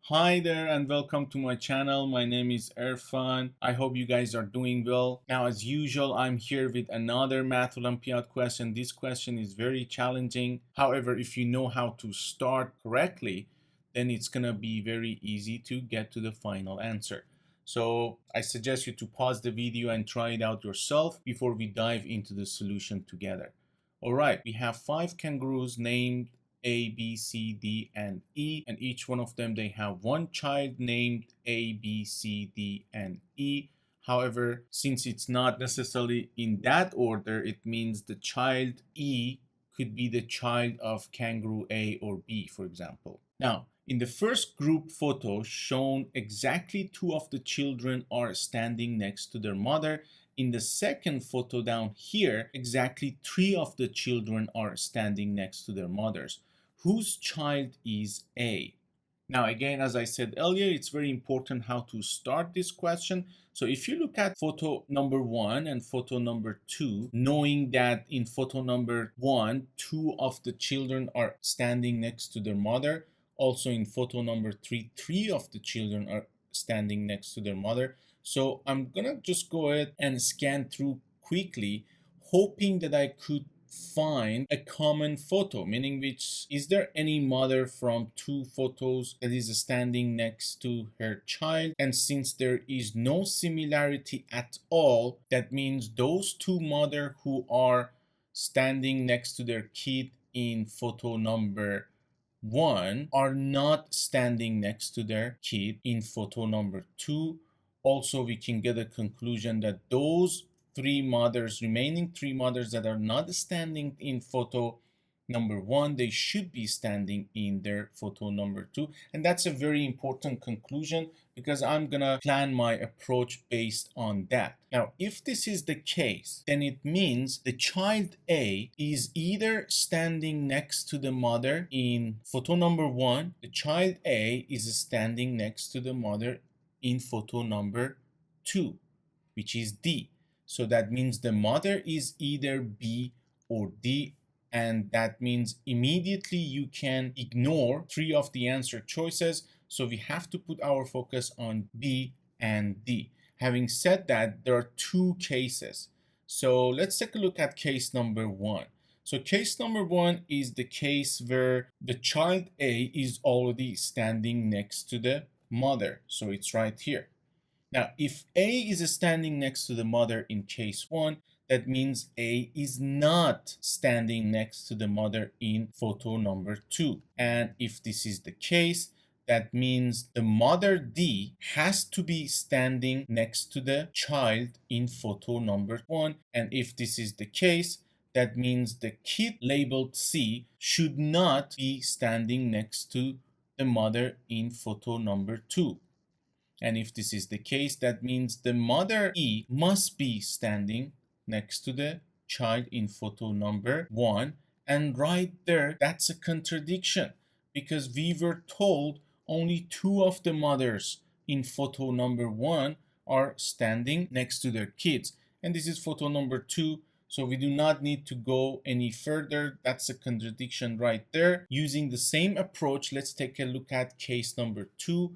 Hi there and welcome to my channel. My name is Irfan. I hope you guys are doing well. Now, as usual, I'm here with another Math Olympiad question. This question is very challenging. However, if you know how to start correctly, then it's gonna be very easy to get to the final answer. So I suggest you to pause the video and try it out yourself before we dive into the solution together. All right, we have 5 kangaroos named A, B, C, D, and E, and each one of them they have one child named A, B, C, D, and E. However, since it's not necessarily in that order, it means the child E could be the child of kangaroo A or B, for example. Now, in the first group photo shown, exactly two of the children are standing next to their mother. In the second photo down here, exactly 3 of the children are standing next to their mothers. Whose child is A? Now, again, as I said earlier, it's very important how to start this question. So if you look at photo number 1 and photo number 2, knowing that in photo number 1, 2 of the children are standing next to their mother. Also in photo number 3, 3 of the children are standing next to their mother. So I'm gonna just go ahead and scan through quickly, hoping that I could find a common photo, meaning which is there any mother from 2 photos that is standing next to her child? And since there is no similarity at all, that means those 2 mothers who are standing next to their kid in photo number 1 are not standing next to their kid in photo number 2. Also, we can get a conclusion that those remaining three mothers that are not standing in photo number 1, they should be standing in their photo number 2. And that's a very important conclusion because I'm gonna plan my approach based on that. Now, if this is the case, then it means the child A is either standing next to the mother in photo number 1, the child A is standing next to the mother in photo number 2, which is D. So that means the mother is either B or D, and that means immediately you can ignore 3 of the answer choices. So we have to put our focus on B and D. Having said that, there are 2 cases. So let's take a look at case number 1. So case number 1 is the case where the child A is already standing next to the mother. So it's right here. Now, if A is standing next to the mother in case 1, that means A is not standing next to the mother in photo number 2. And if this is the case, that means the mother D has to be standing next to the child in photo number 1. And if this is the case, that means the kid labeled C should not be standing next to the mother in photo number 2. And if this is the case, that means the mother E must be standing next to the child in photo number 1. And right there, that's a contradiction because we were told only 2 of the mothers in photo number 1 are standing next to their kids. And this is photo number 2. So we do not need to go any further. That's a contradiction right there. Using the same approach, let's take a look at case number 2,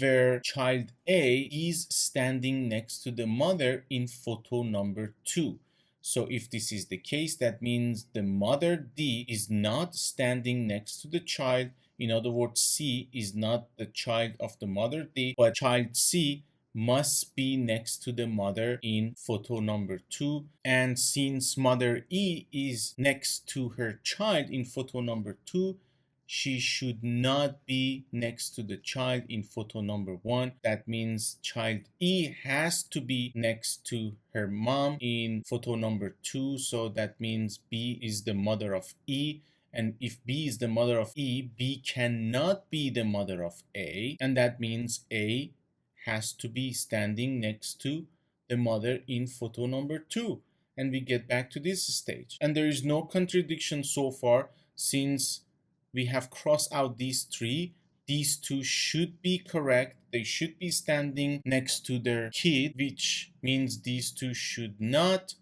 where child A is standing next to the mother in photo number 2. So if this is the case, that means the mother D is not standing next to the child. In other words, C is not the child of the mother D, but child C must be next to the mother in photo number 2. And since mother E is next to her child in photo number 2, she should not be next to the child in photo number 1. That means child E has to be next to her mom in photo number 2. So that means B is the mother of E. And if B is the mother of E, B cannot be the mother of A. And that means A has to be standing next to the mother in photo number 2. And we get back to this stage. And there is no contradiction so far since we have crossed out these 3. These 2 should be correct. They should be standing next to their kid, which means these 2 should not.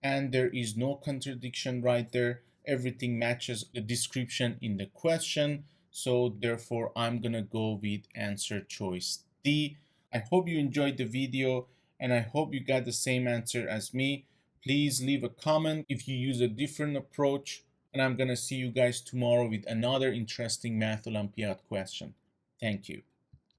And there is no contradiction right there. Everything matches the description in the question. So therefore, I'm gonna go with answer choice D. I hope you enjoyed the video and I hope you got the same answer as me. Please leave a comment if you use a different approach, and I'm gonna see you guys tomorrow with another interesting Math Olympiad question. Thank you.